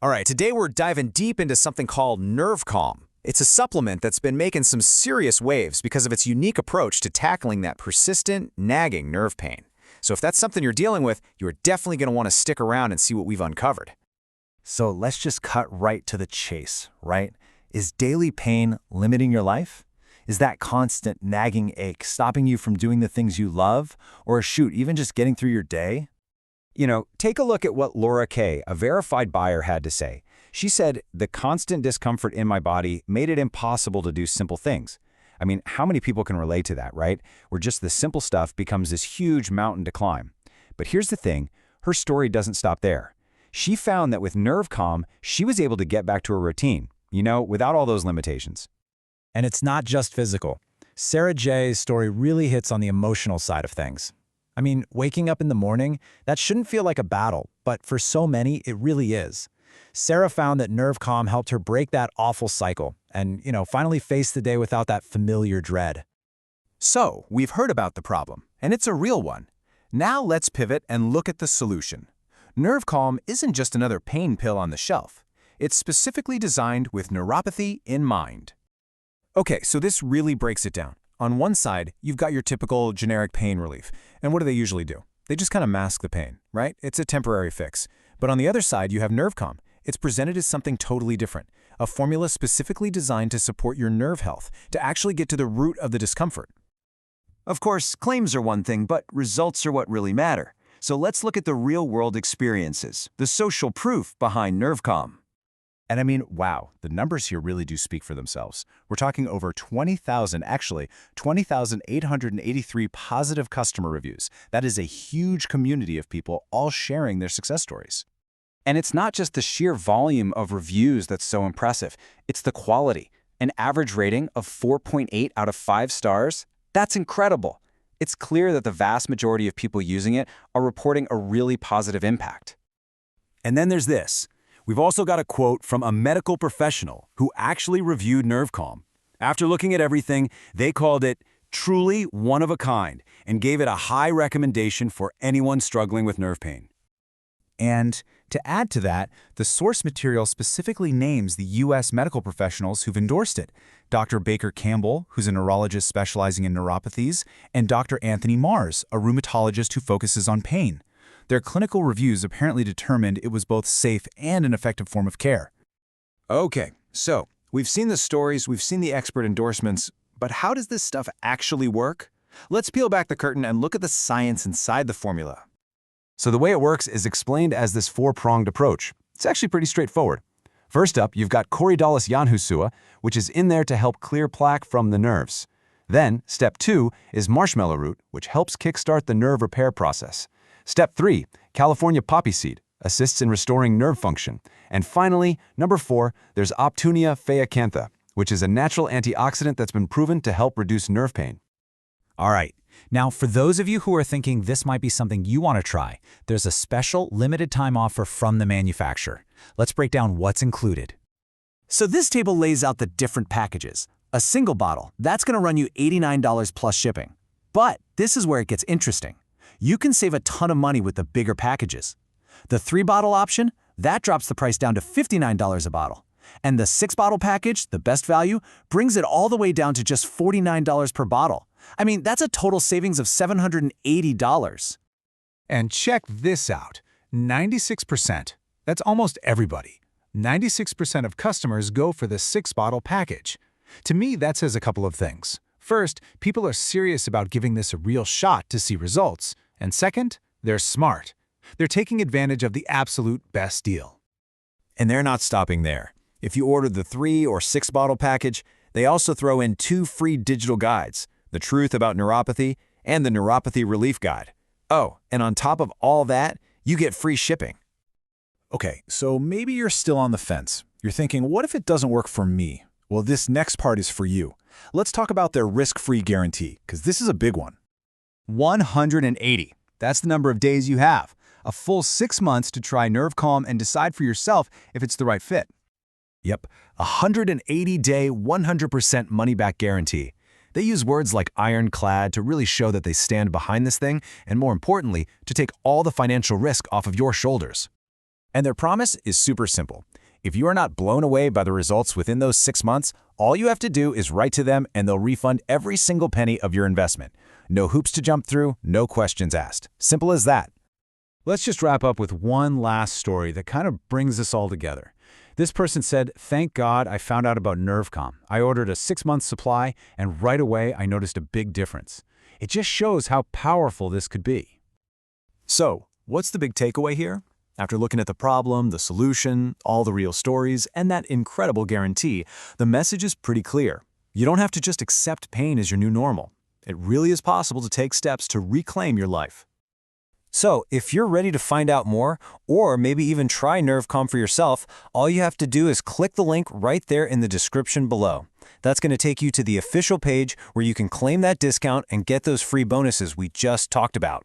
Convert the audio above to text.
All right, today we're diving deep into something called NerveCalm. It's a supplement that's been making some serious waves because of its unique approach to tackling that persistent, nagging nerve pain. So if that's something you're dealing with, you're definitely going to want to stick around and see what we've uncovered. So let's just cut right to the chase, right? Is daily pain limiting your life? Is that constant nagging ache stopping you from doing the things you love? Or shoot, even just getting through your day? Take a look at what Laura Kay, a verified buyer, had to say. She said, "The constant discomfort in my body made it impossible to do simple things." I mean, how many people can relate to that, right? Where just the simple stuff becomes this huge mountain to climb. But here's the thing, her story doesn't stop there. She found that with NerveCalm, she was able to get back to her routine, without all those limitations. And it's not just physical. Sarah J's story really hits on the emotional side of things. I mean, waking up in the morning, that shouldn't feel like a battle, but for so many, it really is. Sarah found that NerveCalm helped her break that awful cycle and, finally face the day without that familiar dread. So, we've heard about the problem, and it's a real one. Now let's pivot and look at the solution. NerveCalm isn't just another pain pill on the shelf. It's specifically designed with neuropathy in mind. Okay, so this really breaks it down. On one side, you've got your typical generic pain relief. And what do they usually do? They just kind of mask the pain, right? It's a temporary fix. But on the other side, you have NerveCalm. It's presented as something totally different, a formula specifically designed to support your nerve health, to actually get to the root of the discomfort. Of course, claims are one thing, but results are what really matter. So let's look at the real-world experiences, the social proof behind NerveCalm. And I mean, wow, the numbers here really do speak for themselves. We're talking over 20,883 positive customer reviews. That is a huge community of people all sharing their success stories. And it's not just the sheer volume of reviews that's so impressive. It's the quality. An average rating of 4.8 out of 5 stars? That's incredible. It's clear that the vast majority of people using it are reporting a really positive impact. And then there's this. We've also got a quote from a medical professional who actually reviewed NerveCalm. After looking at everything, they called it truly one of a kind and gave it a high recommendation for anyone struggling with nerve pain. And to add to that, the source material specifically names the U.S. medical professionals who've endorsed it. Dr. Baker Campbell, who's a neurologist specializing in neuropathies, and Dr. Anthony Mars, a rheumatologist who focuses on pain. Their clinical reviews apparently determined it was both safe and an effective form of care. Okay, so we've seen the stories, we've seen the expert endorsements, but how does this stuff actually work? Let's peel back the curtain and look at the science inside the formula. So the way it works is explained as this four-pronged approach. It's actually pretty straightforward. First up, you've got Corydalis janhusua, which is in there to help clear plaque from the nerves. Then, step 2 is marshmallow root, which helps kickstart the nerve repair process. Step 3, California poppy seed, assists in restoring nerve function. And finally, number 4, there's Optunia phaeacantha, which is a natural antioxidant that's been proven to help reduce nerve pain. All right, now for those of you who are thinking this might be something you want to try, there's a special limited time offer from the manufacturer. Let's break down what's included. So this table lays out the different packages. A single bottle, that's going to run you $89 plus shipping. But this is where it gets interesting. You can save a ton of money with the bigger packages. The 3-bottle option, that drops the price down to $59 a bottle. And the 6-bottle package, the best value, brings it all the way down to just $49 per bottle. I mean, that's a total savings of $780. And check this out, 96%. That's almost everybody. 96% of customers go for the 6-bottle package. To me, that says a couple of things. First, people are serious about giving this a real shot to see results. And second, they're smart. They're taking advantage of the absolute best deal. And they're not stopping there. If you order the 3 or 6-bottle package, they also throw in 2 free digital guides, The Truth About Neuropathy and the Neuropathy Relief Guide. Oh, and on top of all that, you get free shipping. Okay, so maybe you're still on the fence. You're thinking, what if it doesn't work for me? Well, this next part is for you. Let's talk about their risk-free guarantee, because this is a big one. 180. That's the number of days you have. A full 6 months to try NerveCalm and decide for yourself if it's the right fit. Yep, a 180-day, 100% money-back guarantee. They use words like ironclad to really show that they stand behind this thing, and more importantly, to take all the financial risk off of your shoulders. And their promise is super simple. If you are not blown away by the results within those 6 months, all you have to do is write to them and they'll refund every single penny of your investment. No hoops to jump through, no questions asked. Simple as that. Let's just wrap up with one last story that kind of brings this all together. This person said, "Thank God I found out about NerveCalm. I ordered a 6-month supply, and right away I noticed a big difference. It just shows how powerful this could be." So, what's the big takeaway here? After looking at the problem, the solution, all the real stories, and that incredible guarantee, the message is pretty clear. You don't have to just accept pain as your new normal. It really is possible to take steps to reclaim your life. So, if you're ready to find out more, or maybe even try NerveCalm for yourself, all you have to do is click the link right there in the description below. That's going to take you to the official page where you can claim that discount and get those free bonuses we just talked about.